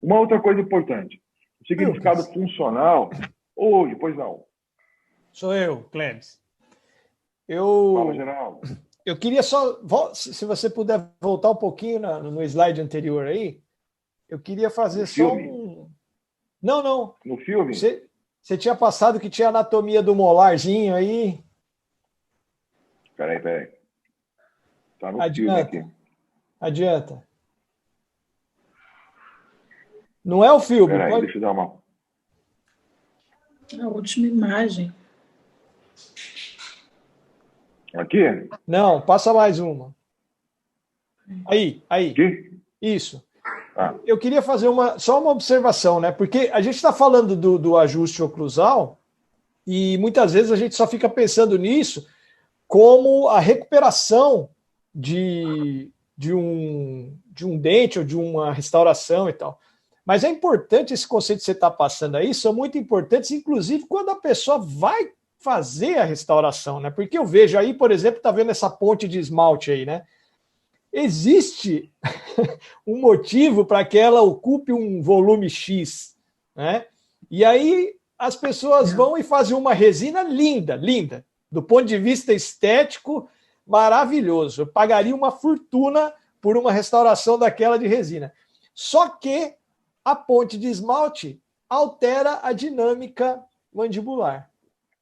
Uma outra coisa importante. O significado funcional... Hoje, pois não. Sou eu, Cleves. Fala, Geraldo. Eu queria só... Se você puder voltar um pouquinho no slide anterior aí, eu queria fazer no só filme? um... Não. No filme? Você tinha passado que tinha anatomia do molarzinho aí. Peraí. Tá no filme aqui. Adianta. Não é o filme. Peraí, deixa eu dar uma... A última imagem. Aqui? Não, passa mais uma. Aí. Aqui? Isso. Eu queria fazer só uma observação, né? Porque a gente está falando do ajuste oclusal e muitas vezes a gente só fica pensando nisso como a recuperação de um dente ou de uma restauração e tal. Mas é importante esse conceito que você está passando aí, são muito importantes, inclusive quando a pessoa vai fazer a restauração, né? Porque eu vejo aí, por exemplo, está vendo essa ponte de esmalte aí, né? Existe um motivo para que ela ocupe um volume X, né? E aí as pessoas vão e fazem uma resina linda, do ponto de vista estético, maravilhoso. Eu pagaria uma fortuna por uma restauração daquela de resina. Só que a ponte de esmalte altera a dinâmica mandibular,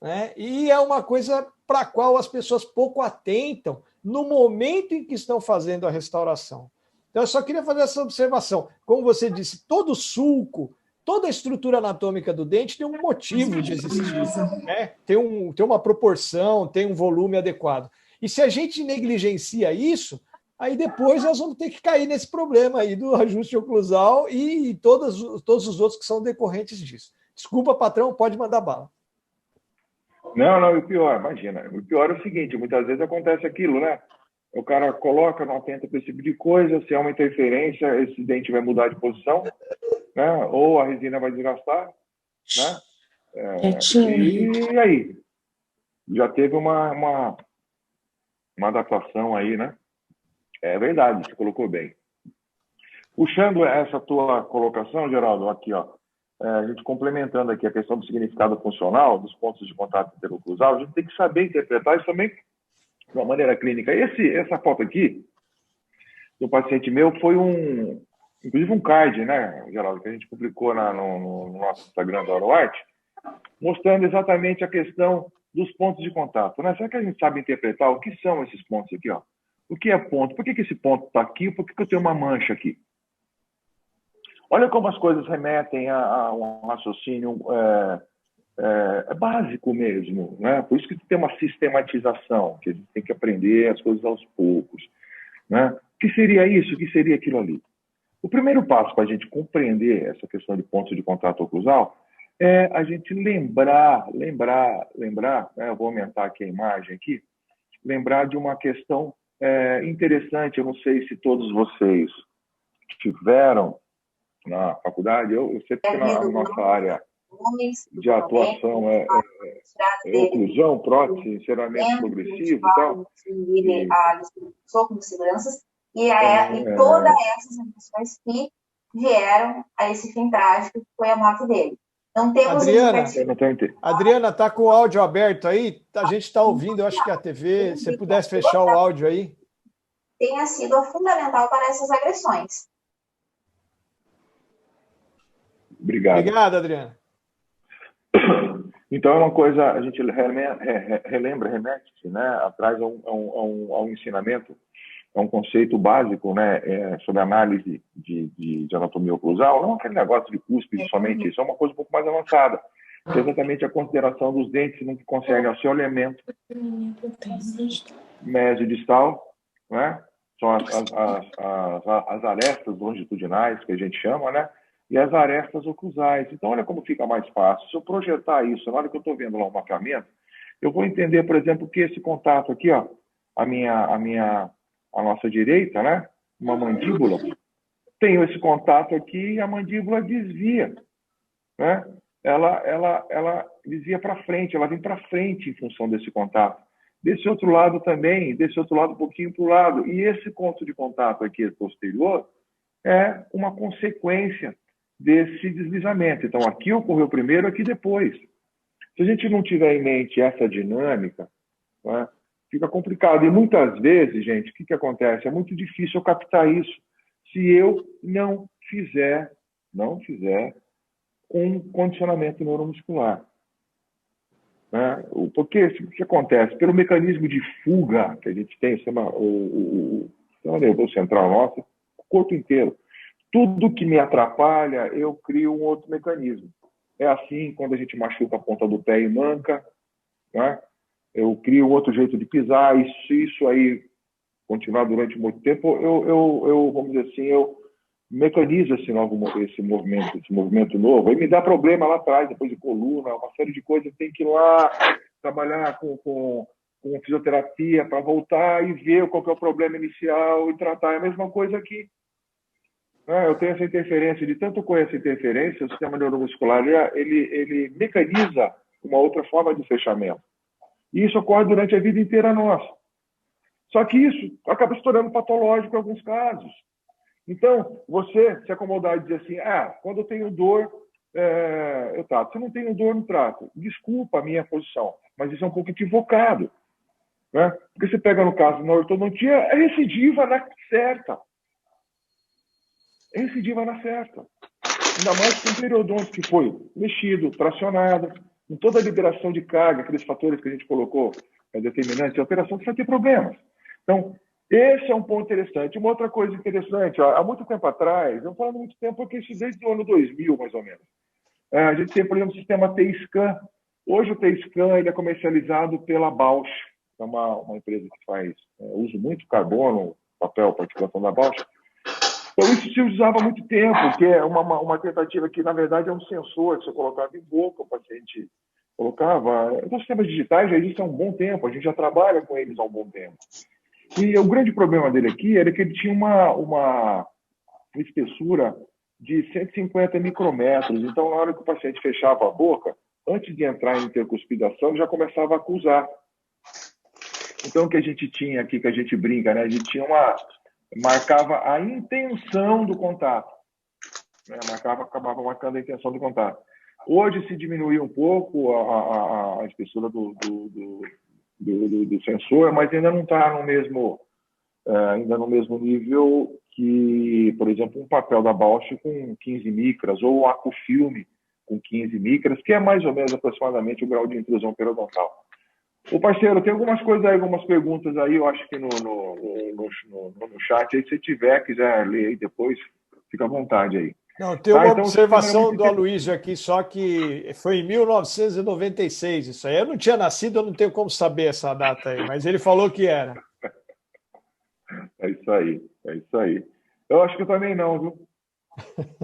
né? E é uma coisa para a qual as pessoas pouco atentam no momento em que estão fazendo a restauração. Então, eu só queria fazer essa observação. Como você disse, todo o sulco, toda a estrutura anatômica do dente tem um motivo de existir, né? Tem uma proporção, tem um volume adequado. E se a gente negligencia isso, aí depois nós vamos ter que cair nesse problema aí do ajuste oclusal e todos os outros que são decorrentes disso. Desculpa, patrão, pode mandar bala. Não, e o pior, imagina. O pior é o seguinte, muitas vezes acontece aquilo, né? O cara coloca, não atenta para esse tipo de coisa, se é uma interferência, esse dente vai mudar de posição, né? Ou a resina vai desgastar, né? E aí? Já teve uma adaptação aí, né? É verdade, você colocou bem. Puxando essa tua colocação, Geraldo, aqui, ó, a gente complementando aqui a questão do significado funcional, dos pontos de contato interoclusal, a gente tem que saber interpretar isso também de uma maneira clínica. Essa foto aqui, do paciente meu, foi inclusive um card, né, Geraldo, que a gente publicou no nosso Instagram da Oroarte, mostrando exatamente a questão dos pontos de contato, né? Será que a gente sabe interpretar o que são esses pontos aqui, ó? O que é ponto? Por que esse ponto está aqui? Por que eu tenho uma mancha aqui? Olha como as coisas remetem a um raciocínio básico mesmo, né? Por isso que tem uma sistematização, que a gente tem que aprender as coisas aos poucos, né? O que seria isso? O que seria aquilo ali? O primeiro passo para a gente compreender essa questão de pontos de contato oclusal é a gente lembrar, né? Eu vou aumentar aqui a imagem aqui, lembrar de uma questão interessante. Eu não sei se todos vocês tiveram na faculdade, eu sei que na nossa área de atuação é oclusão, prótese, encerramento progressivo e tal. A soco de seguranças e todas essas emoções que vieram a esse fim trágico que foi a morte dele. Não temos Adriana, está com o áudio aberto aí? A gente está ouvindo, eu acho que a TV, se pudesse fechar o áudio aí. Tenha sido fundamental para essas agressões. Obrigado, Adriana. Então, é uma coisa, a gente remete-se, né, atrás a um ensinamento, a um conceito básico, né, sobre análise de anatomia oclusal. Não aquele negócio de cúspide somente isso, é uma coisa um pouco mais avançada, que é exatamente a consideração dos dentes no que concerne ao seu elemento mesiodistal, né, são as arestas longitudinais, que a gente chama, né, e as arestas oclusais. Então, olha como fica mais fácil. Se eu projetar isso, na hora que eu estou vendo lá o mapeamento, eu vou entender, por exemplo, que esse contato aqui, ó, a nossa direita, né, uma mandíbula, tenho esse contato aqui e a mandíbula desvia, né? Ela desvia para frente, ela vem para frente em função desse contato. Desse outro lado também, desse outro lado um pouquinho para o lado. E esse ponto de contato aqui posterior é uma consequência desse deslizamento. Então, aqui ocorreu primeiro, aqui depois. Se a gente não tiver em mente essa dinâmica, né, fica complicado. E muitas vezes, gente, o que acontece? É muito difícil eu captar isso se eu não fizer um condicionamento neuromuscular. Né? Porque o que acontece? Pelo mecanismo de fuga que a gente tem, o sistema nervoso central nosso, o corpo inteiro. Tudo que me atrapalha, eu crio um outro mecanismo. É assim quando a gente machuca a ponta do pé e manca, né? Eu crio outro jeito de pisar, e se isso aí continuar durante muito tempo, vamos dizer assim, eu mecanizo esse movimento novo, e me dá problema lá atrás, depois de coluna, uma série de coisas, tem que ir lá trabalhar com fisioterapia para voltar e ver qual que é o problema inicial e tratar. É a mesma coisa aqui. Eu tenho essa interferência, de tanto com essa interferência, o sistema neuromuscular, ele mecaniza uma outra forma de fechamento. E isso ocorre durante a vida inteira nossa. Só que isso acaba se tornando patológico em alguns casos. Então, você se acomodar e dizer assim, quando eu tenho dor, eu trato. Se eu não tenho dor, não trato. Desculpa a minha posição, mas isso é um pouco equivocado. Né? Porque você pega no caso na ortodontia, é recidiva na certa. É recidiva na certa. Ainda mais com o periodonto que foi mexido, tracionado, com toda a liberação de carga, aqueles fatores que a gente colocou determinantes de alteração, que vai ter problemas. Então, esse é um ponto interessante. Uma outra coisa interessante, há muito tempo atrás, eu falo muito tempo porque isso desde o ano 2000, mais ou menos, a gente tem, por exemplo, o sistema T-Scan. Hoje o T-Scan ele é comercializado pela Bausch, é uma empresa que faz uso muito carbono, papel, particulação da Bausch. Então, isso se usava há muito tempo, que é uma tentativa que, na verdade, é um sensor que você colocava em boca, o paciente colocava. Os sistemas digitais já existem há um bom tempo, a gente já trabalha com eles há um bom tempo. E o grande problema dele aqui era que ele tinha uma espessura de 150 micrômetros. Então, na hora que o paciente fechava a boca, antes de entrar em intercuspidação, ele já começava a acusar. Então, o que a gente tinha aqui, que a gente brinca, né? A gente tinha marcava a intenção do contato. Né? Acabava marcando a intenção do contato. Hoje se diminuiu um pouco a espessura do sensor, mas ainda não está no mesmo nível que, por exemplo, um papel da Bausch com 15 micras ou o Acufilme com 15 micras, que é mais ou menos aproximadamente o grau de intrusão periodontal. Ô, parceiro, tem algumas coisas aí, algumas perguntas aí, eu acho que no chat, aí, se você quiser ler aí depois, fica à vontade aí. Não, tem uma observação do Aloysio aqui, só que foi em 1996, isso aí. Eu não tinha nascido, eu não tenho como saber essa data aí, mas ele falou que era. É isso aí. Eu acho que eu também não, viu?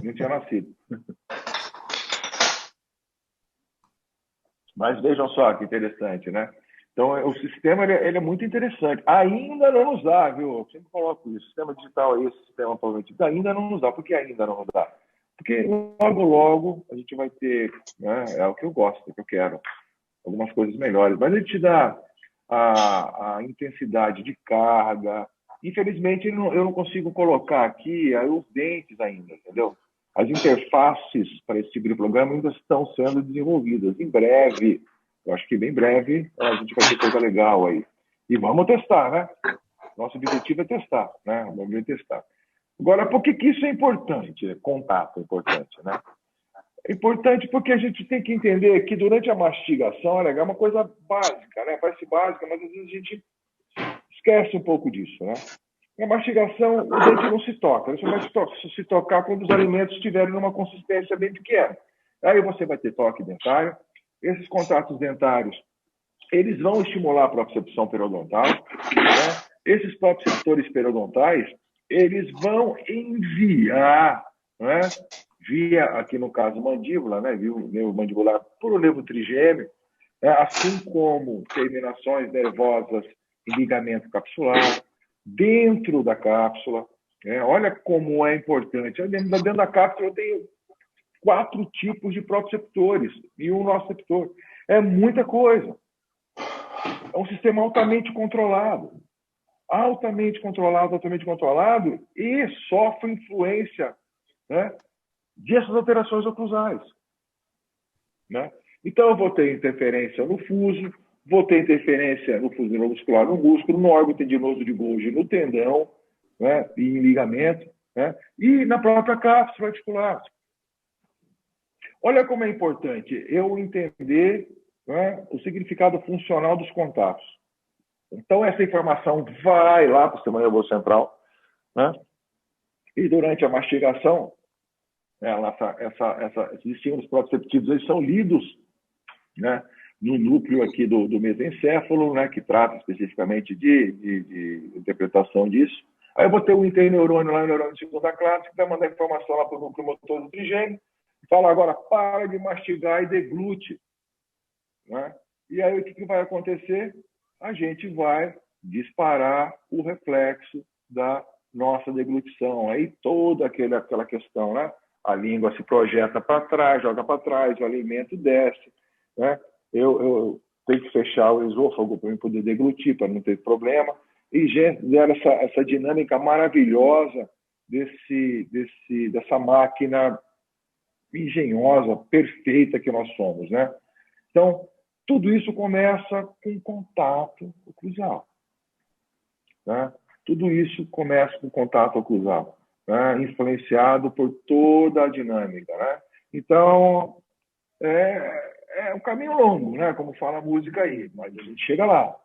Não tinha nascido. Mas vejam só que interessante, né? Então, o sistema ele é muito interessante. Ainda não nos dá, viu? Eu sempre coloco isso. O sistema digital aí, esse sistema prometido, ainda não nos dá. Por que ainda não nos dá? Porque logo a gente vai ter, né? É o que eu gosto, é o que eu quero. Algumas coisas melhores. Mas ele te dá a intensidade de carga. Infelizmente, eu não consigo colocar aqui os dentes ainda, entendeu? As interfaces para esse tipo de programa ainda estão sendo desenvolvidas. Em breve, eu acho que bem breve, a gente vai ter coisa legal aí. E vamos testar, né? Nosso objetivo é testar, né? O objetivo é testar. Agora, por que isso é importante? Contato é importante, né? É importante porque a gente tem que entender que durante a mastigação é uma coisa básica, né? Parece básica, mas às vezes a gente esquece um pouco disso, né? Na mastigação, o dente não se toca. Ele só vai se tocar quando os alimentos estiverem numa consistência bem pequena. Aí você vai ter toque dentário. Esses contatos dentários, eles vão estimular a propriocepção periodontal. Né? Esses proprioceptores periodontais, eles vão enviar, né? Via, aqui no caso, mandíbula, né? Via o nervo mandibular por o nervo trigêmeo, né? Assim como terminações nervosas em ligamento capsular, dentro da cápsula. Né? Olha como é importante. Dentro da cápsula eu tenho 4 tipos de proprioceptores e um nociceptor. É muita coisa. É um sistema altamente controlado. Altamente controlado e sofre influência, né, dessas alterações oclusais, né? Então, eu vou ter interferência no fuso, vou ter interferência no fuso neuromuscular no músculo, no órgão tendinoso de Golgi, no tendão, né? E em ligamento, né? E na própria cápsula articular. Olha como é importante eu entender, né, o significado funcional dos contatos. Então, essa informação vai lá para o sistema nervoso central, né? E durante a mastigação, esses estímulos proprioceptivos, eles são lidos, né, no núcleo aqui do mesencéfalo, né, que trata especificamente de interpretação disso. Aí eu vou ter um interneurônio lá, no neurônio de segunda classe, que vai mandar informação lá para o núcleo motor do trigêmeo, e fala agora, para de mastigar e deglute, né? E aí o que vai acontecer? A gente vai disparar o reflexo da nossa deglutição. Aí toda aquela questão, né? A língua se projeta para trás, joga para trás, o alimento desce, né? Eu tenho que fechar o esôfago para eu poder deglutir, para não ter problema. E gera essa dinâmica maravilhosa dessa máquina engenhosa, perfeita que nós somos, né? Então, tudo isso começa com contato oclusal, né? Tudo isso começa com contato oclusal, né? Influenciado por toda a dinâmica, né? Então, é um caminho longo, né? Como fala a música aí, mas a gente chega lá,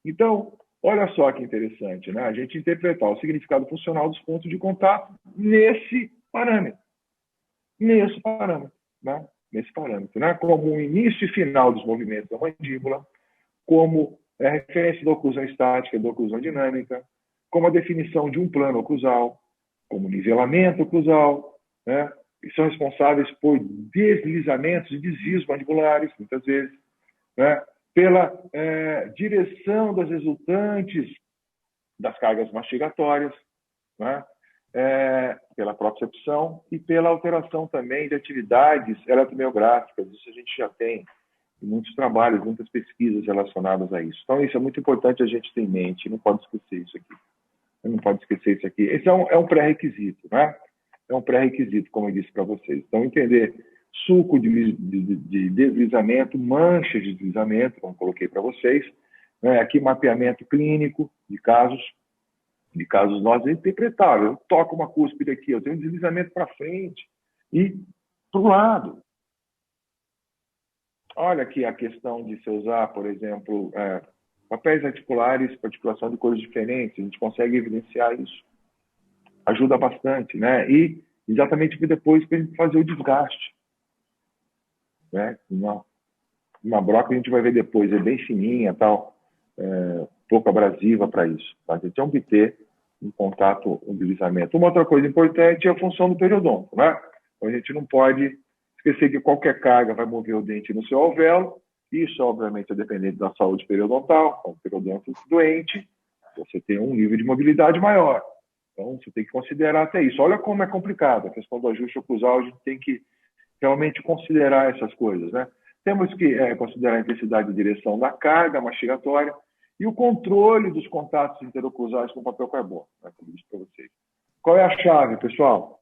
Então, olha só que interessante, né? A gente interpretar o significado funcional dos pontos de contato nesse parâmetro, né? Nesse parâmetro, né? Como o início e final dos movimentos da mandíbula, como a referência da oclusão estática e da oclusão dinâmica, como a definição de um plano oclusal, como nivelamento oclusal, né? E são responsáveis por deslizamentos e desvios mandibulares, muitas vezes, né? Pela direção das resultantes das cargas mastigatórias, né? Pela propriocepção e pela alteração também de atividades eletromiográficas. Isso a gente já tem muitos trabalhos, muitas pesquisas relacionadas a isso. Então, isso é muito importante a gente ter em mente, não pode esquecer isso aqui. Esse é um pré-requisito, né? É um pré-requisito, como eu disse para vocês. Então, entender suco de deslizamento, mancha de deslizamento, como coloquei para vocês, né? Aqui, mapeamento clínico de casos nós é interpretável. Eu toco uma cúspide aqui, eu tenho um deslizamento para frente e para o lado. Olha aqui a questão de se usar, por exemplo, papéis articulares para articulação de cores diferentes. A gente consegue evidenciar isso. Ajuda bastante, né? E exatamente depois para a gente fazer o desgaste, né? Uma broca a gente vai ver depois, é bem fininha, tal, pouco abrasiva para isso. Tá? A gente obter um contato, um deslizamento. Uma outra coisa importante é a função do periodonto, né? Então, a gente não pode esquecer que qualquer carga vai mover o dente no seu alvéolo. Isso, obviamente, é dependente da saúde periodontal. Então, o periodonto doente, você tem um nível de mobilidade maior. Então, você tem que considerar até isso. Olha como é complicado. A questão do ajuste oclusal, a gente tem que realmente considerar essas coisas, né? Temos que considerar a intensidade e direção da carga mastigatória e o controle dos contatos interoclusais com papel carbono, né, como eu disse para vocês. Qual é a chave, pessoal?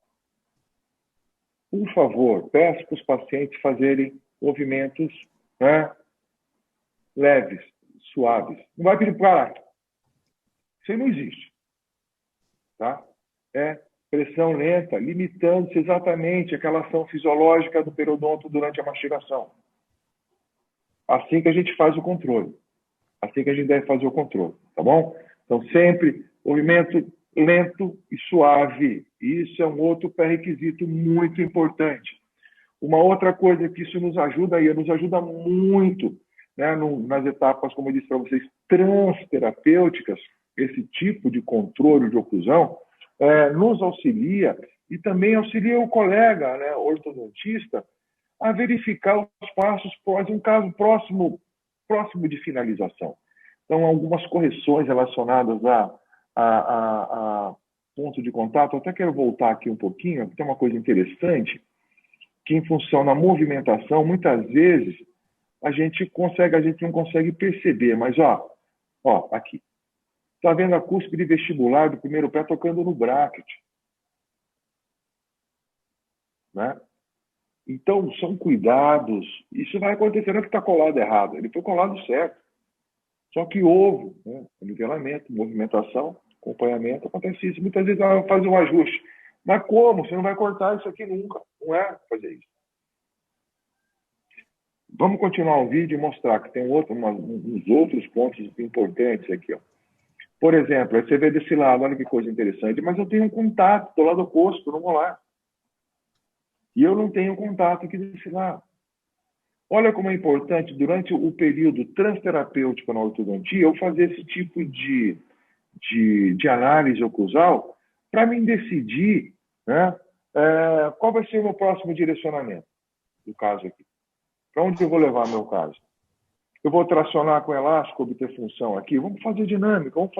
Por favor, peço para os pacientes fazerem movimentos, né, leves, suaves. Não vai pedir para isso aí não existe. Tá? É pressão lenta, limitando-se exatamente aquela ação fisiológica do periodonto durante a mastigação. Assim que a gente faz o controle. Assim que a gente deve fazer o controle, tá bom? Então, sempre movimento lento e suave. Isso é um outro pré-requisito muito importante. Uma outra coisa que isso nos ajuda muito, né, nas etapas, como eu disse para vocês, transterapêuticas, esse tipo de controle de oclusão, nos auxilia e também auxilia o colega, né, ortodontista, a verificar os passos em um caso próximo de finalização. Então, algumas correções relacionadas a ponto de contato. Eu até quero voltar aqui um pouquinho, porque tem uma coisa interessante, que em função da movimentação, muitas vezes, a gente não consegue perceber, mas, aqui. Está vendo a cúspide vestibular do primeiro pé tocando no bracket. né? Então, são cuidados. Isso vai acontecer, não é que está colado errado, ele foi colado certo. Só que houve, né, nivelamento, movimentação, acompanhamento, acontece isso. Muitas vezes vai fazer um ajuste. Mas como? Você não vai cortar isso aqui nunca. Não é fazer isso. Vamos continuar o vídeo e mostrar que tem uns outros pontos importantes aqui. Ó. Por exemplo, aí você vê desse lado, olha que coisa interessante, mas eu tenho um contato do lado oposto, no molar. E eu não tenho contato aqui desse lado. Olha como é importante, durante o período transterapêutico na ortodontia, eu fazer esse tipo de análise oclusal para me decidir, né, qual vai ser o meu próximo direcionamento do caso aqui. Para onde eu vou levar meu caso? Eu vou tracionar com elástico, obter função aqui? Vamos fazer dinâmica, vamos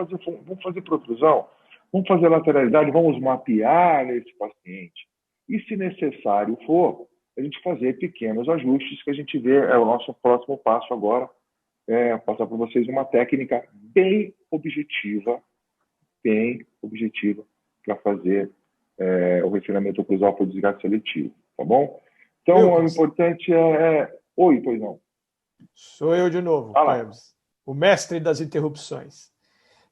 fazer protrusão, vamos fazer lateralidade, vamos mapear esse paciente. E, se necessário for, a gente fazer pequenos ajustes que a gente vê, é o nosso próximo passo agora, passar para vocês uma técnica bem objetiva para fazer o refinamento oclusal por desgaste seletivo, tá bom? Então, o importante Oi, pois não. Sou eu de novo, Cleves, o mestre das interrupções.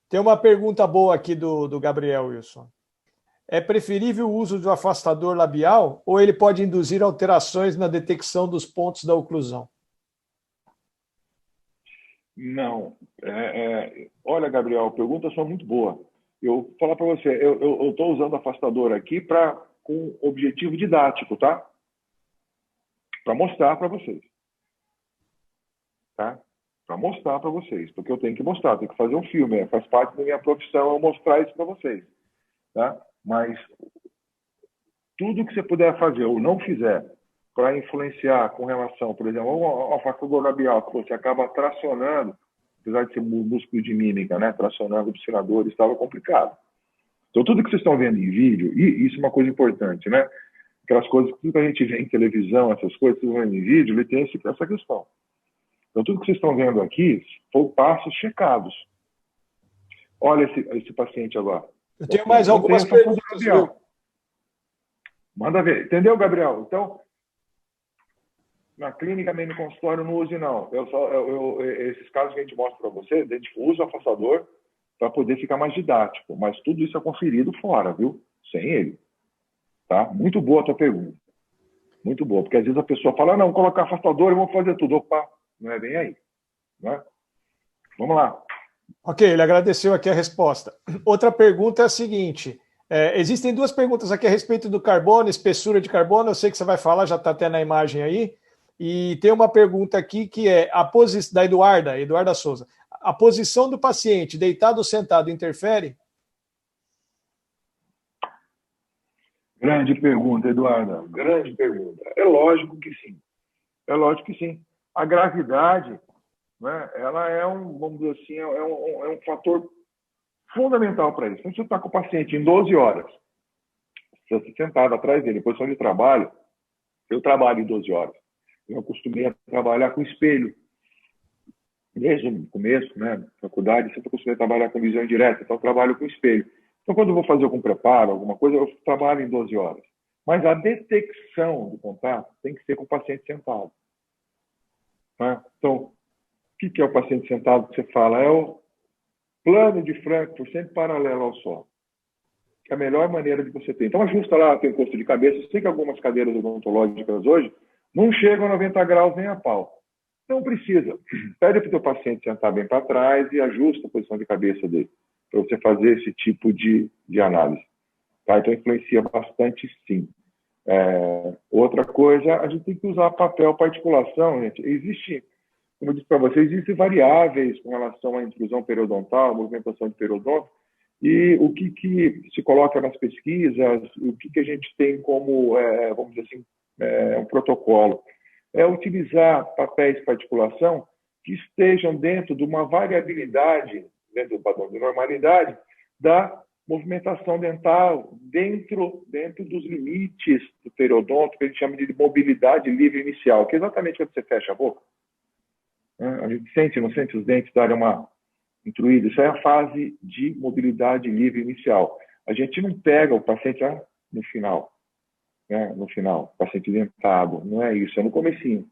Tem uma pergunta boa aqui do Gabriel Wilson. É preferível o uso do afastador labial ou ele pode induzir alterações na detecção dos pontos da oclusão? Não. Olha, Gabriel, perguntas são muito boas. Eu vou falar para você, eu estou usando afastador aqui com objetivo didático, tá? Para mostrar para vocês. Tá? Para mostrar para vocês, porque eu tenho que mostrar, tenho que fazer um filme, faz parte da minha profissão eu mostrar isso para vocês. Tá? Mas tudo que você puder fazer ou não fizer para influenciar com relação, por exemplo, ao afastador labial, que você acaba tracionando, apesar de ser músculo de mímica, né? Tracionando o obturador, estava complicado. Então, tudo que vocês estão vendo em vídeo, e isso é uma coisa importante, né? Aquelas coisas que a gente vê em televisão, essas coisas que vocês vendo em vídeo, ele tem essa questão. Então, tudo que vocês estão vendo aqui foram passos checados. Olha esse paciente agora. Eu tenho mais algumas perguntas, viu? Manda ver. Entendeu, Gabriel? Então, na clínica, mesmo no consultório, não use, não. Esses casos que a gente mostra para vocês, a gente usa o afastador para poder ficar mais didático. Mas tudo isso é conferido fora, viu? Sem ele. Tá? Muito boa a tua pergunta. Muito boa. Porque às vezes a pessoa fala, não, vou colocar afastador e vou fazer tudo. Opa, não é bem aí. Né? Vamos lá. Ok, ele agradeceu aqui a resposta. Outra pergunta é a seguinte. Existem duas perguntas aqui a respeito do carbono, espessura de carbono. Eu sei que você vai falar, já está até na imagem aí. E tem uma pergunta aqui que é da Eduarda Souza. A posição do paciente, deitado ou sentado, interfere? Grande pergunta, Eduarda. Grande pergunta. É lógico que sim. É lógico que sim. A gravidade, né, ela vamos dizer assim, é um fator fundamental para isso. Então, se você está com o paciente em 12 horas, você sentado atrás dele, em posição de trabalho, eu trabalho em 12 horas. Eu acostumei a trabalhar com espelho. Desde o começo, né, na faculdade, sempre acostumei a trabalhar com visão indireta, então eu trabalho com espelho. Então, quando eu vou fazer algum preparo, alguma coisa, eu trabalho em 12 horas. Mas a detecção do contato tem que ser com o paciente sentado. Né? Então, o que é o paciente sentado que você fala? É o plano de Frankfurt sempre paralelo ao solo. Que é a melhor maneira de você ter. Então, ajusta lá o encosto de cabeça. Eu sei que algumas cadeiras odontológicas hoje não chegam a 90 graus nem a pau. Não precisa. Pede para o teu paciente sentar bem para trás e ajusta a posição de cabeça dele, para você fazer esse tipo de análise. Tá? Então, influencia bastante, sim. Outra coisa, a gente tem que usar papel para articulação, gente. Existe, como eu disse para vocês, existem variáveis com relação à intrusão periodontal, movimentação de periodonto, e o que se coloca nas pesquisas, o que a gente tem como, vamos dizer assim, um protocolo. É utilizar papéis para articulação que estejam dentro de uma variabilidade, dentro do padrão de normalidade, da movimentação dental, dentro dos limites do periodonto, que a gente chama de mobilidade livre inicial, que é exatamente quando você fecha a boca. A gente sente, não sente os dentes darem uma intruída. Isso é a fase de mobilidade livre inicial. A gente não pega o paciente no final. né, no final, paciente dentado. Não é isso, é no comecinho.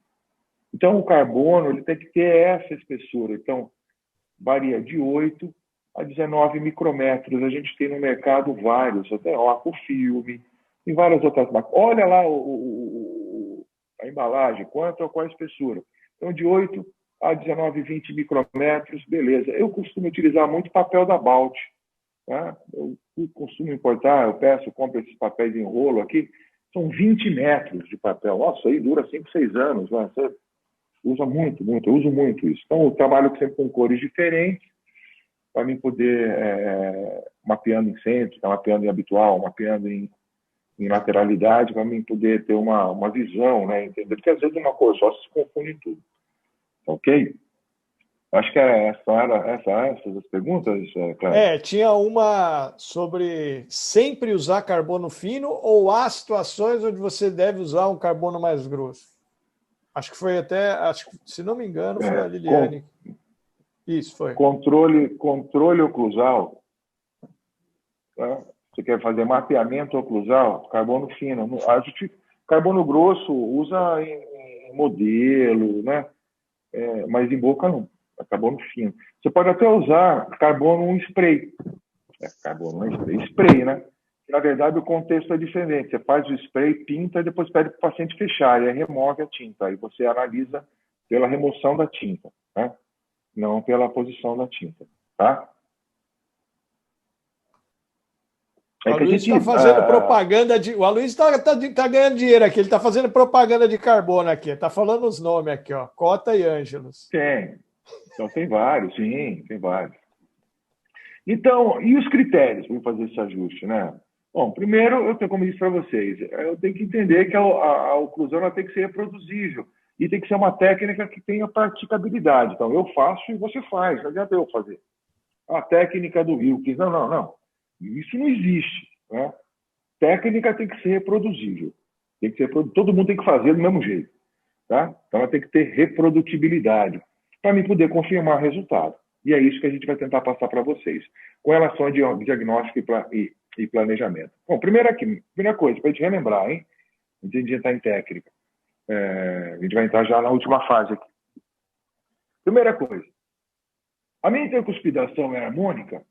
Então, o carbono ele tem que ter essa espessura. Então, varia de 8 a 19 micrômetros. A gente tem no mercado vários, até Aquafilme, e várias outras marcas. Olha lá a embalagem, qual a espessura. Então, de 8 a 19, 20 micrômetros, beleza. Eu costumo utilizar muito papel da Balt. Tá? Eu costumo importar, eu peço, compro esses papéis em rolo aqui, são 20 metros de papel. Nossa, aí dura 5, 6 anos. Né? Você usa muito, eu uso muito isso. Então, eu trabalho sempre com cores diferentes, para mim poder, mapeando em centro, mapeando em habitual, mapeando em lateralidade, para mim poder ter uma visão, né? Entender? Porque às vezes uma cor só se confunde tudo. Ok? Acho que essas as perguntas, Cláudio. Tinha uma sobre sempre usar carbono fino ou há situações onde você deve usar um carbono mais grosso. Acho que foi se não me engano, foi a Liliane. Isso, foi. Controle oclusal. Tá? Você quer fazer mapeamento oclusal, carbono fino. Carbono grosso usa em modelo, né? Mas em boca não. É carbono fino. Você pode até usar carbono spray. Carbono spray, né? Na verdade, o contexto é diferente. Você faz o spray, pinta e depois pede para o paciente fechar. E aí remove a tinta. Aí você analisa pela remoção da tinta, né? Não pela posição da tinta, tá? O Aloysio está fazendo propaganda de... O Aloysio tá ganhando dinheiro aqui. Ele está fazendo propaganda de carbono aqui. Está falando os nomes aqui, ó. Cota e Ângelos. Tem. Então, tem vários, sim, tem vários. Então, e os critérios para fazer esse ajuste, né? Bom, primeiro, eu tenho como disse para vocês, eu tenho que entender que a oclusão ela tem que ser reproduzível e tem que ser uma técnica que tenha praticabilidade. Então, eu faço e você faz, não adianta eu fazer. A técnica do Wilkins, não. Isso não existe, né? Técnica tem que ser reproduzível. Todo mundo tem que fazer do mesmo jeito, tá? Então, ela tem que ter reprodutibilidade para mim poder confirmar o resultado. E é isso que a gente vai tentar passar para vocês, com relação a diagnóstico e planejamento. Bom, primeira coisa, para a gente relembrar, hein? A gente entrar em técnica. A gente vai entrar já na última fase aqui. Primeira coisa, a minha intercuspidação é harmônica?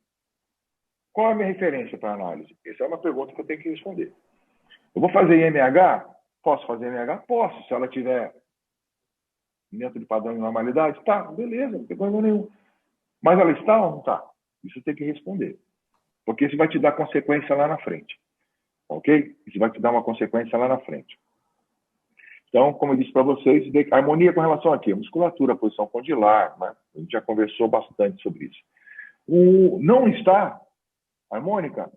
Qual é a minha referência para análise? Essa é uma pergunta que eu tenho que responder. Eu vou fazer IMH? Posso fazer IMH? Posso, se ela tiver dentro de padrão de normalidade. Tá, beleza, não tem problema nenhum. Mas ela está ou não está? Isso tem que responder. Porque isso vai te dar consequência lá na frente. Ok? Isso vai te dar uma consequência lá na frente. Então, como eu disse para vocês, harmonia com relação a quê? Musculatura, posição condilar, né? A gente já conversou bastante sobre isso. O não está harmônica,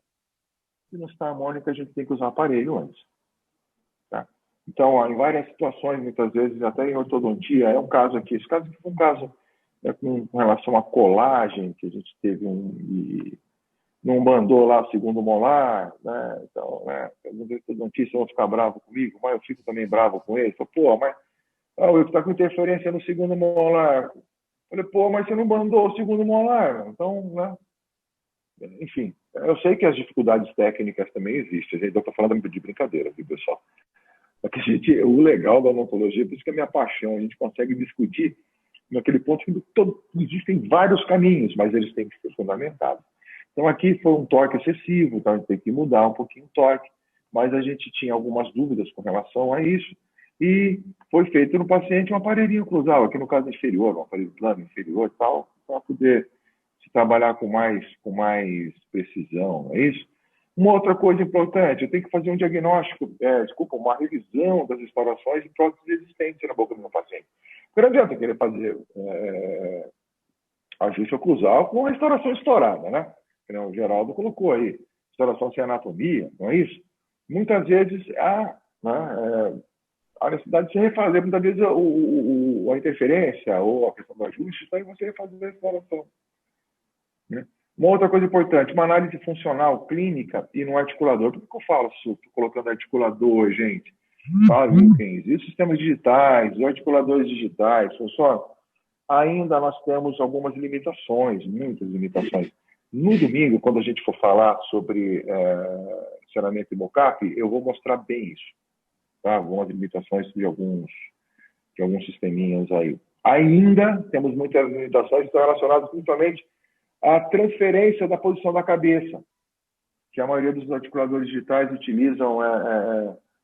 se não está harmônica, a gente tem que usar aparelho antes. Tá? Então, em várias situações, muitas vezes, até em ortodontia, é um caso aqui. Esse caso aqui foi um caso com relação à colagem, que a gente teve não mandou lá o segundo molar, né? Então, né? Os ortodontistas vão ficar bravos comigo, mas eu fico também bravo com eles. Pô, mas eu está com interferência no segundo molar. Falei, pô, mas você não mandou o segundo molar. Então, né? Enfim, eu sei que as dificuldades técnicas também existem. Eu estou falando de brincadeira, viu, pessoal? Porque o legal da odontologia, por isso que é a minha paixão, a gente consegue discutir naquele ponto que existem vários caminhos, mas eles têm que ser fundamentados. Então, aqui foi um torque excessivo, então a gente tem que mudar um pouquinho o torque, mas a gente tinha algumas dúvidas com relação a isso, e foi feito no paciente um aparelhinho oclusal, aqui no caso inferior, um aparelho plano inferior e tal, para poder se trabalhar com mais precisão, é isso? Uma outra coisa importante, eu tenho que fazer um diagnóstico, uma revisão das restaurações e próteses existentes na boca do meu paciente. Porque não adianta querer fazer ajuste oclusal com restauração estourada, né? O Geraldo colocou aí, restauração sem anatomia, não é isso? Muitas vezes há necessidade de se refazer, muitas vezes a interferência ou a questão do ajuste está em você refazer a restauração. Né? Uma outra coisa importante, uma análise funcional clínica e no articulador. Por que eu falo isso? Estou colocando articulador, gente. E os sistemas digitais, os articuladores digitais, pessoal, ainda nós temos algumas limitações, muitas limitações. No domingo, quando a gente for falar sobre funcionamento e mocap, eu vou mostrar bem isso, tá? Algumas limitações de alguns sisteminhas aí. Ainda temos muitas limitações que estão relacionadas principalmente à transferência da posição da cabeça, que a maioria dos articuladores digitais utilizam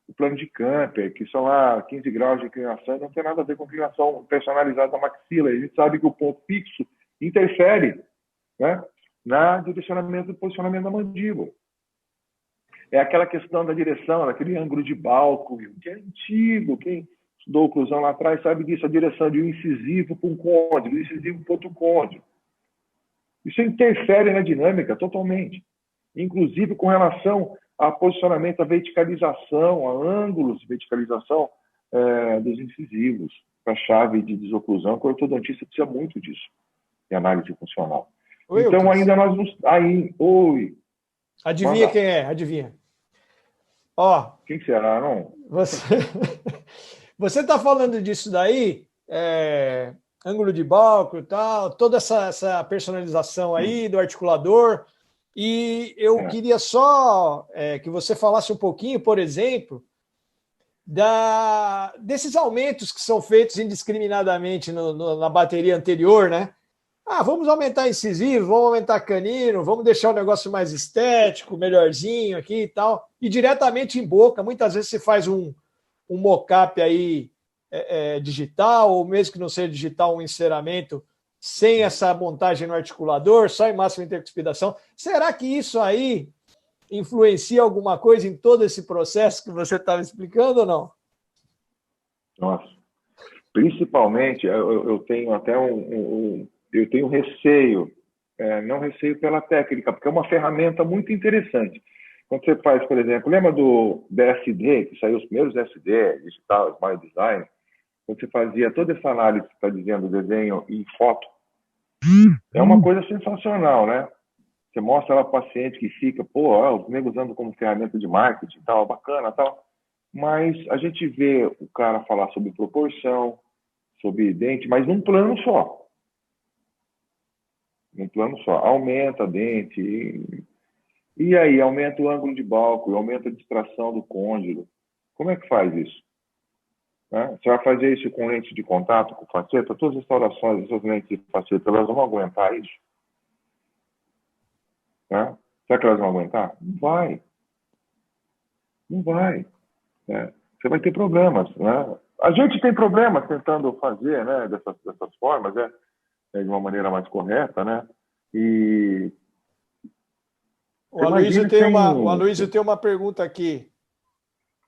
o plano de Camper, que são lá 15 graus de inclinação, e não tem nada a ver com inclinação personalizada da maxila. A gente sabe que o ponto fixo interfere, né, na direcionamento e posicionamento da mandíbula. É aquela questão da direção, daquele ângulo de balco, que é antigo. Quem estudou oclusão lá atrás sabe disso, a direção de um incisivo para um côndilo, incisivo para outro côndilo. Isso interfere na dinâmica totalmente, inclusive com relação a posicionamento, a verticalização, a ângulos de verticalização dos incisivos, para a chave de desoclusão, que o ortodontista precisa muito disso, em análise funcional. Oi, então, ainda nós não... Oi. Adivinha quem é? Adivinha. Ó, quem será, não? Você está falando disso daí, ângulo de balco e tal, toda essa personalização aí do articulador, e eu queria só que você falasse um pouquinho, por exemplo, desses aumentos que são feitos indiscriminadamente na bateria anterior, né? Vamos aumentar incisivo, vamos aumentar canino, vamos deixar o negócio mais estético, melhorzinho aqui e tal. E diretamente em boca, muitas vezes você faz um mocap aí digital, ou mesmo que não seja digital, um enceramento sem essa montagem no articulador, só em máxima intercuspidação. Será que isso aí influencia alguma coisa em todo esse processo que você estava explicando ou não? Nossa. Principalmente, eu tenho até eu tenho receio, não receio pela técnica, porque é uma ferramenta muito interessante. Quando você faz, por exemplo, lembra do DSD, que saiu os primeiros DSD, Digital Smile Design, quando você fazia toda essa análise que está dizendo desenho e foto, é uma coisa sensacional, né? Você mostra lá para o paciente que fica, os negros usando como ferramenta de marketing, tal, bacana, tal. Mas a gente vê o cara falar sobre proporção, sobre dente, mas num plano só. Num plano só. Aumenta a dente, e aí aumenta o ângulo de balco, aumenta a distração do côndilo. Como é que faz isso? Você vai fazer isso com lente de contato, com faceta? Todas as restaurações, essas lentes de faceta, elas vão aguentar isso? Será que elas vão aguentar? Não vai. Não vai. Você vai ter problemas. Né? A gente tem problemas tentando fazer, né, dessas formas, de uma maneira mais correta, né? E o Aloysio tem uma pergunta aqui.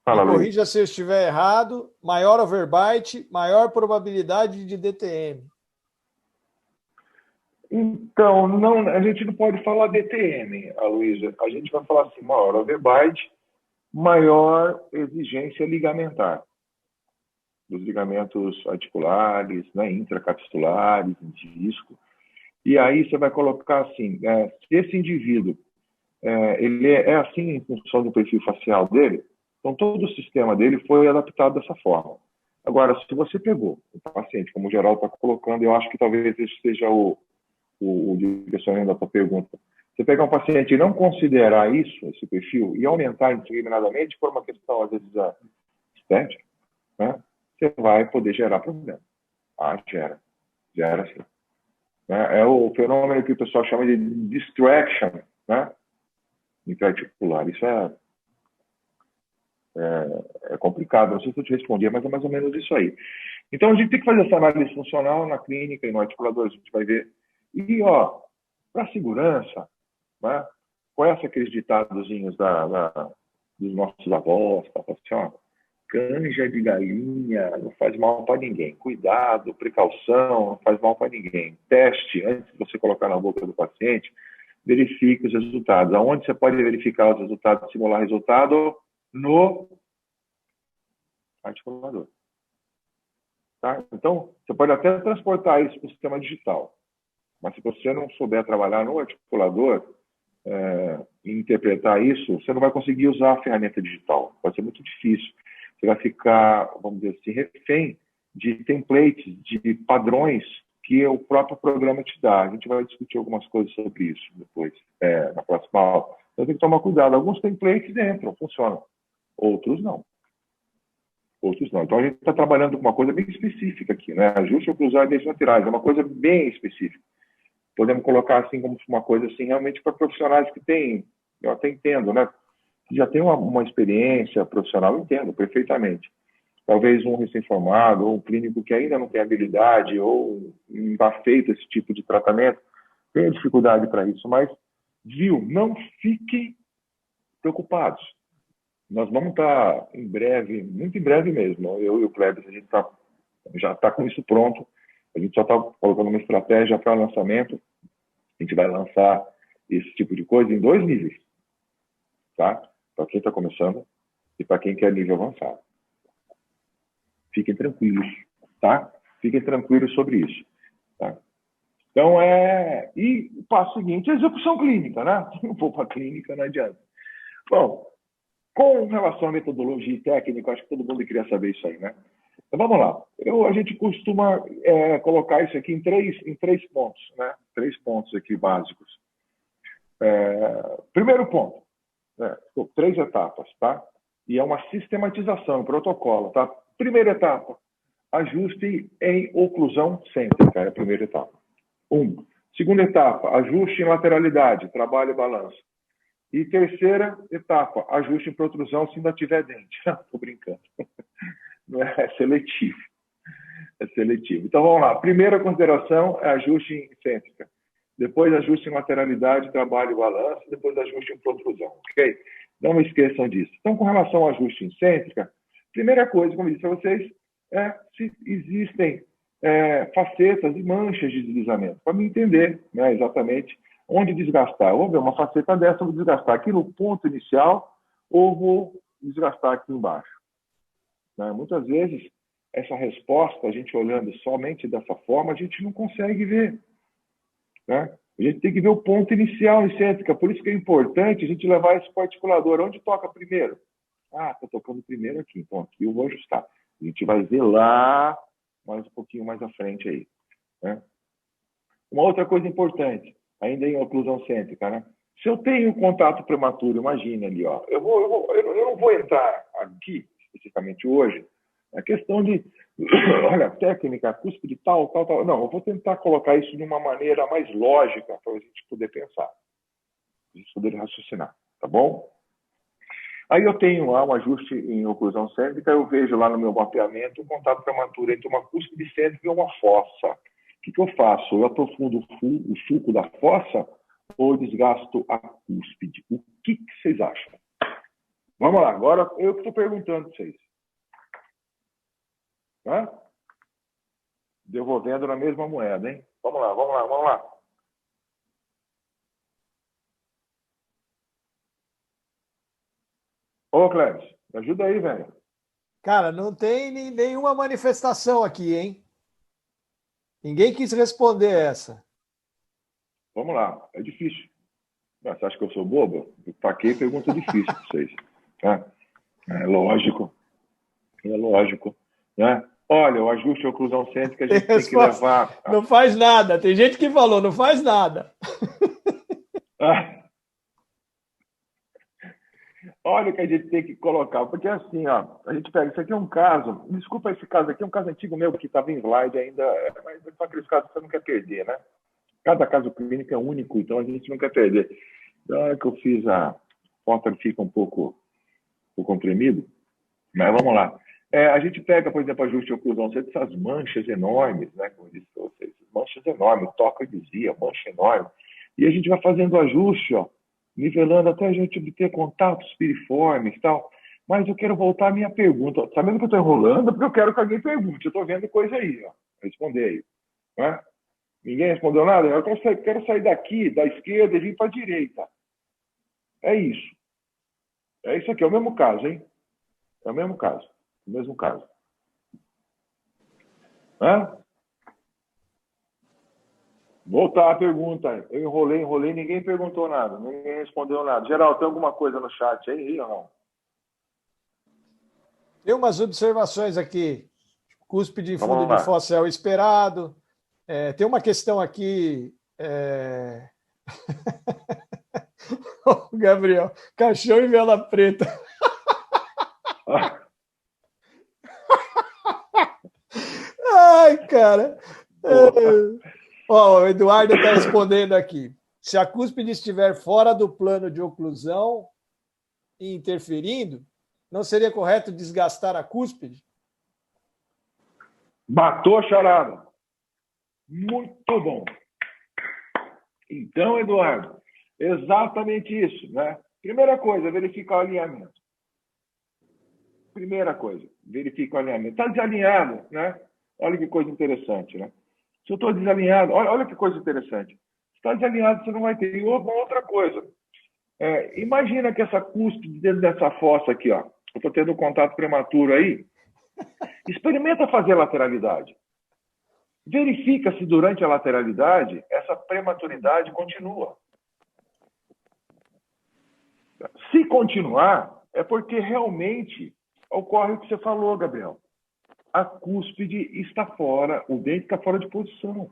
Fala, Me corrija se eu estiver errado. Maior overbite, maior probabilidade de DTM. Então, não, a gente não pode falar DTM, Aloysio. A gente vai falar assim, maior overbite, maior exigência ligamentar. Dos ligamentos articulares, né, intracapsulares, em disco. E aí você vai colocar assim, se esse indivíduo ele é assim em função do perfil facial dele, então todo o sistema dele foi adaptado dessa forma. Agora, se você pegou o paciente, como o Geraldo está colocando, eu acho que talvez esse seja o direcionamento da sua pergunta. Você pegar um paciente e não considerar isso, esse perfil, e aumentar indiscriminadamente por uma questão, às vezes, estética, né, você vai poder gerar problema. Gera sim. É o fenômeno que o pessoal chama de distraction, né, intraarticular. Isso é complicado, não sei se eu te respondi, mas é mais ou menos isso aí. Então, a gente tem que fazer essa análise funcional na clínica e no articulador, a gente vai ver. E, para segurança, né, conhece aqueles ditadozinhos dos nossos avós, assim, canja de galinha não faz mal para ninguém. Cuidado, precaução, não faz mal para ninguém. Teste, antes de você colocar na boca do paciente, verifique os resultados. Aonde você pode verificar os resultados, simular resultado? No articulador. Tá? Então, você pode até transportar isso para o sistema digital. Mas se você não souber trabalhar no articulador e interpretar isso, você não vai conseguir usar a ferramenta digital. Pode ser muito difícil. Você vai ficar, vamos dizer assim, refém de templates, de padrões que o próprio programa te dá. A gente vai discutir algumas coisas sobre isso depois, na próxima aula. Então tem que tomar cuidado. Alguns templates entram, funcionam. Outros não. Outros não. Então a gente está trabalhando com uma coisa bem específica aqui, né? Ajuste oclusal e dentes laterais. É uma coisa bem específica. Podemos colocar assim como uma coisa assim realmente para profissionais que têm, eu até entendo, né? Que já tem uma experiência profissional, eu entendo perfeitamente. Talvez um recém-formado ou um clínico que ainda não tem habilidade ou não está feito esse tipo de tratamento, tem dificuldade para isso, mas, não fiquem preocupados. Nós vamos estar em breve, muito em breve mesmo, eu e o Klebs, a gente já está com isso pronto, a gente só está colocando uma estratégia para lançamento, a gente vai lançar esse tipo de coisa em 2 níveis, tá? Para quem está começando e para quem quer nível avançado. Fiquem tranquilos, tá? Fiquem tranquilos sobre isso, tá? Então, e o passo seguinte é a execução clínica, né? Se não for para a clínica, não adianta. Bom, com relação à metodologia e técnica, acho que todo mundo queria saber isso aí, né? Então, vamos lá. A gente costuma colocar isso aqui em três pontos, né? 3 pontos aqui básicos. Primeiro ponto, 3 etapas, tá? E é uma sistematização, um protocolo, tá? Primeira etapa, ajuste em oclusão cêntrica, é a primeira etapa. 1. Segunda etapa, ajuste em lateralidade, trabalho e balanço. E terceira etapa, ajuste em protrusão se ainda tiver dente. Estou brincando. Não é seletivo. É seletivo. Então, vamos lá. Primeira consideração é ajuste em cêntrica. Depois, ajuste em lateralidade, trabalho e balanço. Depois, ajuste em protrusão. Ok? Não esqueçam disso. Então, com relação ao ajuste em cêntrica, primeira coisa, como eu disse a vocês, se existem facetas e manchas de deslizamento, para me entender, né, exatamente onde desgastar. Eu vou ver uma faceta dessa, eu vou desgastar aqui no ponto inicial ou vou desgastar aqui embaixo. Né? Muitas vezes, essa resposta, a gente olhando somente dessa forma, a gente não consegue ver. Né? A gente tem que ver o ponto inicial em cêntrica, por isso que é importante a gente levar esse articulador. Onde toca primeiro? Estou tocando primeiro aqui, então aqui eu vou ajustar. A gente vai ver lá, mais um pouquinho mais à frente aí. Né? Uma outra coisa importante, ainda em oclusão cêntrica, né? Se eu tenho contato prematuro, imagina ali, ó, eu não vou entrar aqui, especificamente hoje, na questão de, olha, técnica, cúspide tal. Não, eu vou tentar colocar isso de uma maneira mais lógica para a gente poder pensar, a gente poder raciocinar, tá bom? Aí eu tenho lá um ajuste em oclusão cêntrica, eu vejo lá no meu mapeamento um contato prematuro entre uma cúspide cêntrica e uma fossa. O que eu faço? Eu aprofundo o sulco da fossa ou desgasto a cúspide? O que vocês acham? Vamos lá, agora eu que estou perguntando para vocês. Hã? Devolvendo na mesma moeda, hein? Vamos lá. Ô, Cléber, me ajuda aí, velho. Cara, não tem nenhuma manifestação aqui, hein? Ninguém quis responder essa. Vamos lá, é difícil. Você acha que eu sou bobo? Eu taquei pergunta difícil para vocês. Tá? É lógico. Né? Olha, o ajuste à oclusão cêntrica a gente tem que levar... Não faz nada. Tem gente que falou, não faz nada. Olha o que a gente tem que colocar, porque assim, ó, a gente pega, isso aqui é um caso, desculpa esse caso aqui, é um caso antigo meu, que estava em slide ainda, mas são aqueles casos que você não quer perder, né? Cada caso clínico é único, então a gente não quer perder. Então, é que eu fiz a foto, fica um pouco comprimido, mas vamos lá. A gente pega, por exemplo, ajuste de oclusão, essas manchas enormes, né? Como eu disse para vocês, manchas enormes, toca dizia, mancha enorme, e a gente vai fazendo o ajuste, ó, nivelando até a gente obter contatos piriformes e tal. Mas eu quero voltar à minha pergunta. Sabendo que eu estou enrolando, porque eu quero que alguém pergunte. Eu estou vendo coisa aí, ó. Responder aí. Né? Ninguém respondeu nada? Eu quero sair daqui, da esquerda, e vir para a direita. É isso. É isso aqui, é o mesmo caso, hein? É o mesmo caso. O mesmo caso. Hã? Voltar à pergunta. Eu enrolei, ninguém perguntou nada, ninguém respondeu nada. Geraldo, tem alguma coisa no chat aí ou não? Tem umas observações aqui. Cúspide em fundo de fossa é o esperado. Tem uma questão aqui. Gabriel, caixão e vela preta. Ai, cara. O Eduardo está respondendo aqui. Se a cúspide estiver fora do plano de oclusão e interferindo, não seria correto desgastar a cúspide? Matou a charada. Muito bom. Então, Eduardo, exatamente isso, né? Primeira coisa, verificar o alinhamento. Primeira coisa, verifica o alinhamento. Está desalinhado, né? Olha que coisa interessante, né? Se eu estou desalinhado, olha que coisa interessante. Se está desalinhado, você não vai ter. E uma outra coisa. Imagina que essa cúspide dentro dessa fossa aqui, ó. Eu estou tendo um contato prematuro aí. Experimenta fazer a lateralidade. Verifica se durante a lateralidade essa prematuridade continua. Se continuar, é porque realmente ocorre o que você falou, Gabriel. A cúspide está fora, o dente está fora de posição.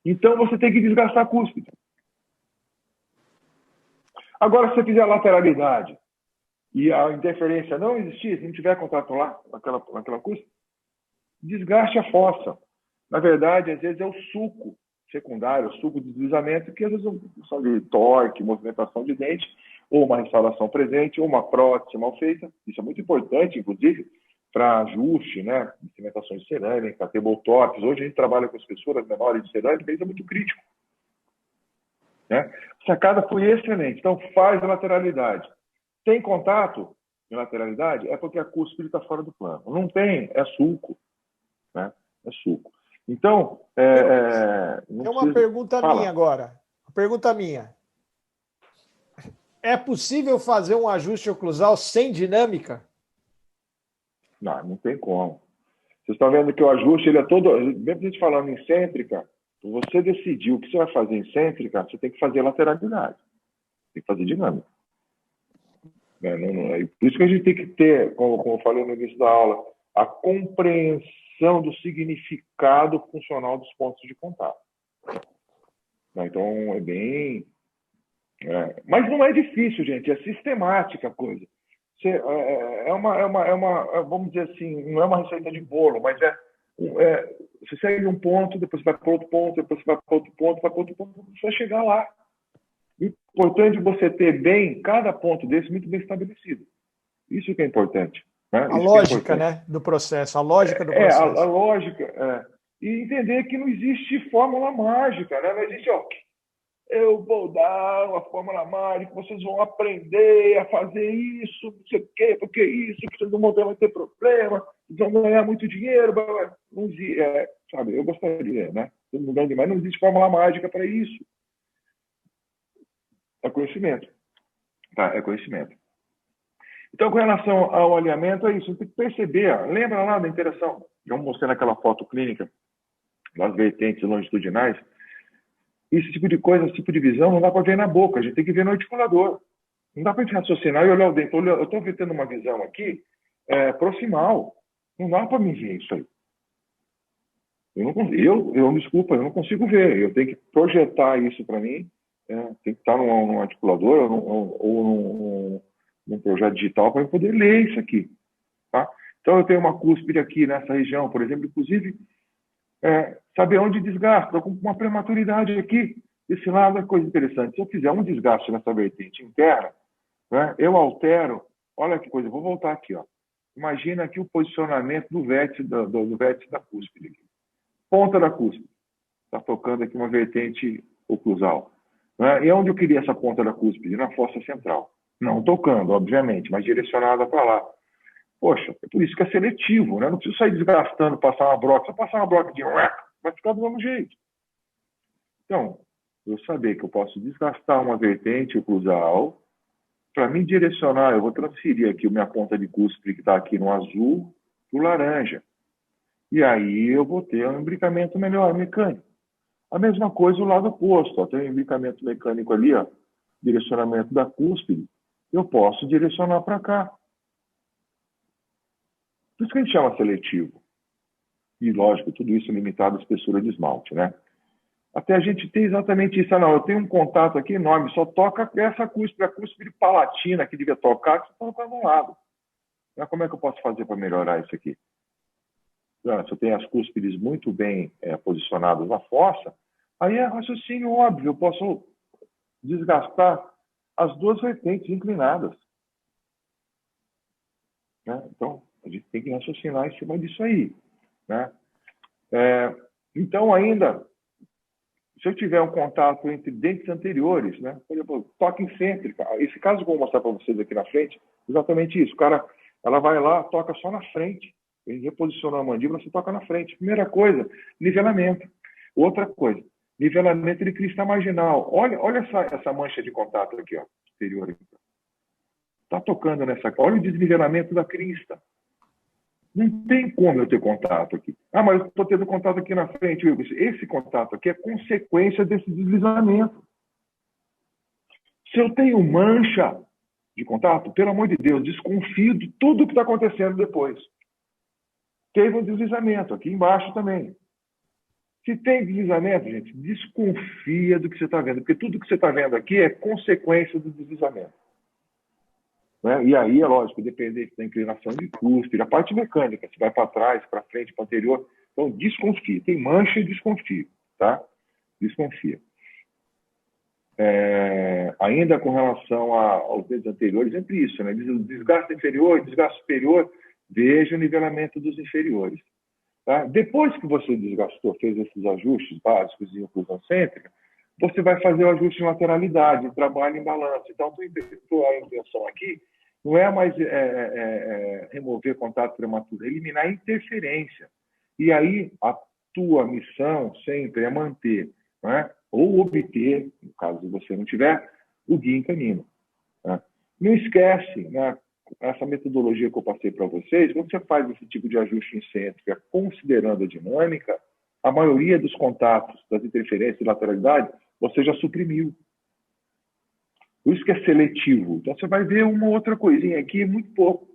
Então, você tem que desgastar a cúspide. Agora, se você fizer a lateralidade e a interferência não existir, se não tiver contato lá, naquela cúspide, desgaste a fossa. Na verdade, às vezes é o suco secundário, o suco de deslizamento, que às vezes é uma função de torque, movimentação de dente, ou uma restauração presente, ou uma prótese mal feita. Isso é muito importante, inclusive, para ajuste, né? Cimentações de cerâmica, tabletopes. Hoje a gente trabalha com espessuras menores de cerâmica, isso é muito crítico. Né? A sacada foi excelente. Então, faz a lateralidade. Tem contato de lateralidade? É porque a cúspide está fora do plano. Não tem, é sulco. Né? É sulco. Então, tem uma pergunta minha agora. Pergunta minha. É possível fazer um ajuste oclusal sem dinâmica? Não tem como. Vocês estão vendo que o ajuste, ele é todo... Mesmo a gente falando em cêntrica, se você decidir o que você vai fazer em cêntrica, você tem que fazer lateralidade. Tem que fazer dinâmica. Por isso que a gente tem que ter, como eu falei no início da aula, a compreensão do significado funcional dos pontos de contato. Então, é bem... Mas não é difícil, gente. É sistemática a coisa. Vamos dizer assim, não é uma receita de bolo, mas você segue um ponto, depois você vai para outro ponto, depois você vai para outro ponto, vai para outro ponto, você vai chegar lá. O importante é você ter cada ponto desse muito bem estabelecido. Isso que é importante. Né? A lógica, né, do processo, a lógica do processo. A lógica. E entender que não existe fórmula mágica, né? Não existe, eu vou dar uma fórmula mágica, vocês vão aprender a fazer isso, não sei o quê, porque isso, que vocês não vão ter problema, vocês vão ganhar muito dinheiro. Não existe, sabe, eu gostaria, né? Todo mundo ganha demais, não existe fórmula mágica para isso. É conhecimento. Tá? É conhecimento. Então, com relação ao alinhamento, é isso. Você tem que perceber. Lembra lá da interação? Eu mostrei naquela foto clínica das vertentes longitudinais. Esse tipo de coisa, esse tipo de visão, não dá para ver na boca. A gente tem que ver no articulador. Não dá para a gente raciocinar e olhar o dente. Eu estou tendo uma visão aqui proximal. Não dá para me ver isso aí. Desculpa, eu não consigo ver. Eu tenho que projetar isso para mim. Tem que estar num articulador ou num projeto digital para eu poder ler isso aqui. Tá? Então, eu tenho uma cúspide aqui nessa região, por exemplo, inclusive, saber onde desgasta. Estou com uma prematuridade aqui. Esse lado é coisa interessante. Se eu fizer um desgaste nessa vertente interna, né, eu altero. Olha que coisa, eu vou voltar aqui. Imagina aqui o posicionamento do vértice da cúspide. Aqui. Ponta da cúspide. Está tocando aqui uma vertente oclusal. Né? E onde eu queria essa ponta da cúspide? Na fossa central. Não tocando, obviamente, mas direcionada para lá. Poxa, é por isso que é seletivo, né? Não preciso sair desgastando, passar uma broca. Se eu passar uma broca de vai ficar do mesmo jeito. Então, eu saber que eu posso desgastar uma vertente oclusal, para me direcionar, eu vou transferir aqui a minha ponta de cúspide que está aqui no azul para o laranja. E aí eu vou ter um imbricamento melhor, mecânico. A mesma coisa o lado oposto. Tem um imbricamento mecânico ali, direcionamento da cúspide. Eu posso direcionar para cá. Por isso que a gente chama seletivo. E, lógico, tudo isso limitado à espessura de esmalte, né? Até a gente ter exatamente isso. Ah, não, eu tenho um contato aqui enorme, só toca essa cúspide, a cúspide palatina que devia tocar, que só toca no lado. Mas como é que eu posso fazer para melhorar isso aqui? Se eu tenho as cúspides muito bem posicionadas na fossa, aí é raciocínio óbvio, eu posso desgastar as duas vertentes inclinadas. Né? Então, a gente tem que raciocinar em cima disso aí. Né? Então, ainda, se eu tiver um contato entre dentes anteriores, né? Por exemplo, toque incêntrica, esse caso que eu vou mostrar para vocês aqui na frente, exatamente isso. O cara, ela vai lá, toca só na frente. Ele reposicionou a mandíbula, você toca na frente. Primeira coisa, nivelamento. Outra coisa, nivelamento de crista marginal. Olha essa mancha de contato aqui, ó, exterior. Está tocando nessa... Olha o desnivelamento da crista. Não tem como eu ter contato aqui. Ah, mas eu estou tendo contato aqui na frente. Esse contato aqui é consequência desse deslizamento. Se eu tenho mancha de contato, pelo amor de Deus, desconfio de tudo que está acontecendo depois. Teve um deslizamento aqui embaixo também. Se tem deslizamento, gente, desconfia do que você está vendo, porque tudo que você está vendo aqui é consequência do deslizamento. Né? E aí, é lógico, dependente da inclinação de cúspide, a parte mecânica, se vai para trás, para frente, para anterior. Então, desconfia. Tem mancha e desconfia. Tá? Desconfia. Ainda com relação aos dedos anteriores, entre isso, né? Desgaste inferior, desgaste superior, veja o nivelamento dos inferiores. Tá? Depois que você desgastou, fez esses ajustes básicos de oclusão cêntrica, você vai fazer o ajuste de lateralidade, trabalho em balanço. Então, a intenção aqui não é mais remover contato prematuro, é eliminar a interferência. E aí, a tua missão sempre é manter, né? Ou obter, no caso de você não tiver, o guia em canino. Né? Não esquece, né, essa metodologia que eu passei para vocês, quando você faz esse tipo de ajuste em cêntrica, considerando a dinâmica, a maioria dos contatos, das interferências e lateralidade, você já suprimiu. Por isso que é seletivo. Então, você vai ver uma outra coisinha aqui, muito pouco.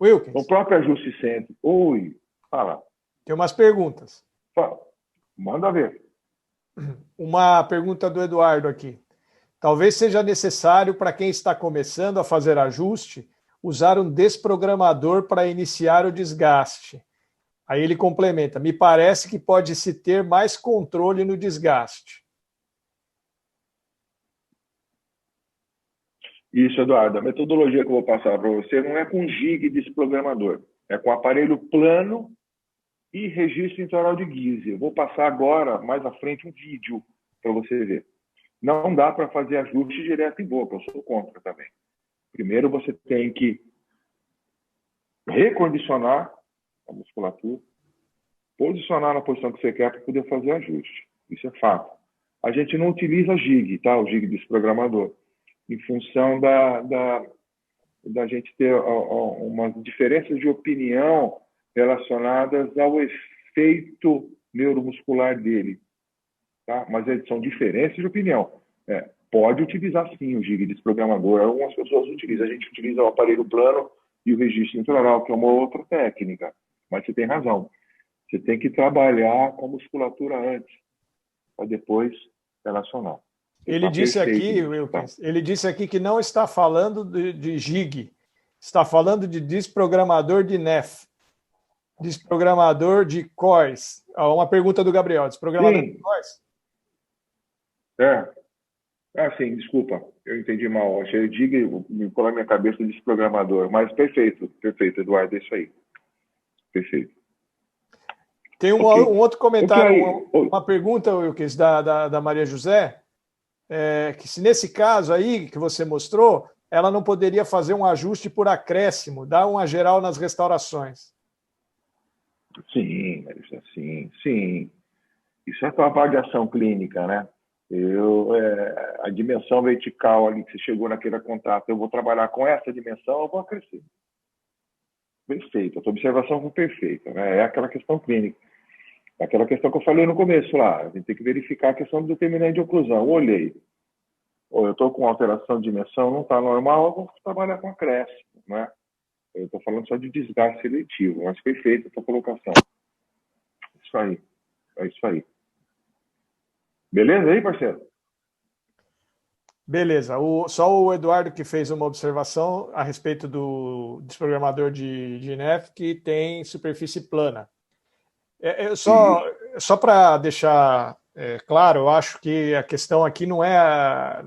Wilkins. O próprio ajuste cêntrico. Oi, fala. Tem umas perguntas. Fala. Manda ver. Uma pergunta do Eduardo aqui. Talvez seja necessário, para quem está começando a fazer ajuste, usar um desprogramador para iniciar o desgaste. Aí ele complementa, me parece que pode-se ter mais controle no desgaste. Isso, Eduardo. A metodologia que eu vou passar para você não é com gig desprogramador. É com aparelho plano e registro intraoral de Guise. Eu vou passar agora, mais à frente, um vídeo para você ver. Não dá para fazer ajuste direto em boca, eu sou contra também. Primeiro você tem que recondicionar a musculatura, posicionar na posição que você quer para poder fazer ajuste. Isso é fato. A gente não utiliza gig, tá? O gig desprogramador, em função da gente ter umas diferenças de opinião relacionadas ao efeito neuromuscular dele. Tá? Mas são diferenças de opinião. Pode utilizar sim o gig desprogramador. Algumas pessoas utilizam. A gente utiliza o aparelho plano e o registro intraoral, que é uma outra técnica. Mas você tem razão. Você tem que trabalhar com a musculatura antes, para depois relacionar. Ele disse aqui, Wilkins, ele disse aqui que não está falando de gig, está falando de desprogramador de NEF, desprogramador de CORS. Uma pergunta do Gabriel, desprogramador de CORS? Sim, desculpa, eu entendi mal. Achei o gig, me colou na minha cabeça desprogramador, mas perfeito, Eduardo, é isso aí. Perfeito. Tem um outro comentário, uma pergunta, Wilkins, da Maria José, que se nesse caso aí que você mostrou, ela não poderia fazer um ajuste por acréscimo, dar uma geral nas restaurações. Sim, sim. Isso é uma avaliação clínica, né? A dimensão vertical ali que você chegou naquele contato, eu vou trabalhar com essa dimensão, eu vou acrescer. Perfeito, a tua observação foi perfeita, né? É aquela questão clínica. Aquela questão que eu falei no começo lá, a gente tem que verificar a questão do determinante de oclusão. Olhei, eu estou com alteração de dimensão, não está normal, eu vou trabalhar com acréscimo, né? Eu estou falando só de desgaste seletivo, mas perfeito a tua colocação. Isso aí. É isso aí. Beleza aí, parceiro? Beleza. Só o Eduardo que fez uma observação a respeito do desprogramador de NEF que tem superfície plana. Só para deixar claro, eu acho que a questão aqui não é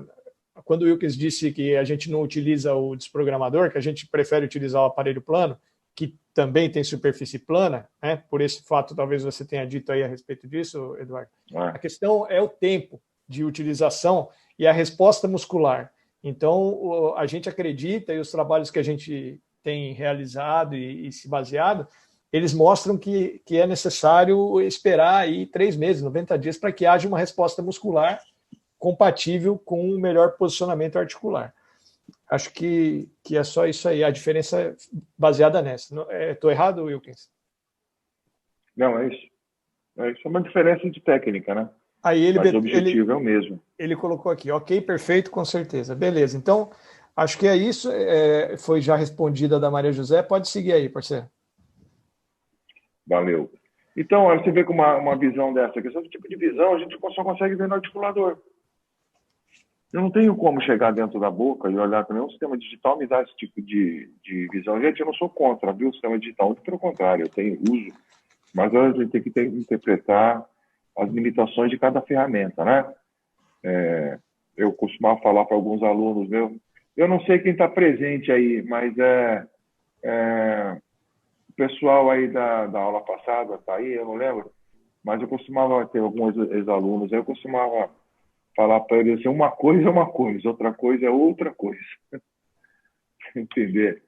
quando o Wilkins disse que a gente não utiliza o desprogramador, que a gente prefere utilizar o aparelho plano, que também tem superfície plana, né? Por esse fato, talvez você tenha dito aí a respeito disso, Eduardo. A questão é o tempo de utilização e a resposta muscular. Então, a gente acredita, e os trabalhos que a gente tem realizado e se baseado, eles mostram que é necessário esperar aí 3 meses, 90 dias, para que haja uma resposta muscular compatível com um melhor posicionamento articular. Acho que é só isso aí, a diferença é baseada nessa. Estou errado, Wilkins? Não, é isso. É uma diferença de técnica, né? Aí mas o objetivo é o mesmo. Ele colocou aqui, ok, perfeito, com certeza. Beleza, então, acho que é isso. Foi já respondida da Maria José. Pode seguir aí, parceiro. Valeu. Então, você vê com uma visão dessa, questão do tipo de visão, a gente só consegue ver no articulador. Eu não tenho como chegar dentro da boca e olhar também. O sistema digital me dá esse tipo de visão. Gente, eu não sou contra, viu, o sistema digital. Muito pelo contrário, eu tenho uso. Mas a gente tem que interpretar as limitações de cada ferramenta, né? Eu costumava falar para alguns alunos meus, eu não sei quem está presente aí, mas o pessoal aí da aula passada está aí, eu não lembro, mas eu costumava ter alguns ex-alunos, eu costumava falar para eles assim, uma coisa é uma coisa, outra coisa é outra coisa. Entender?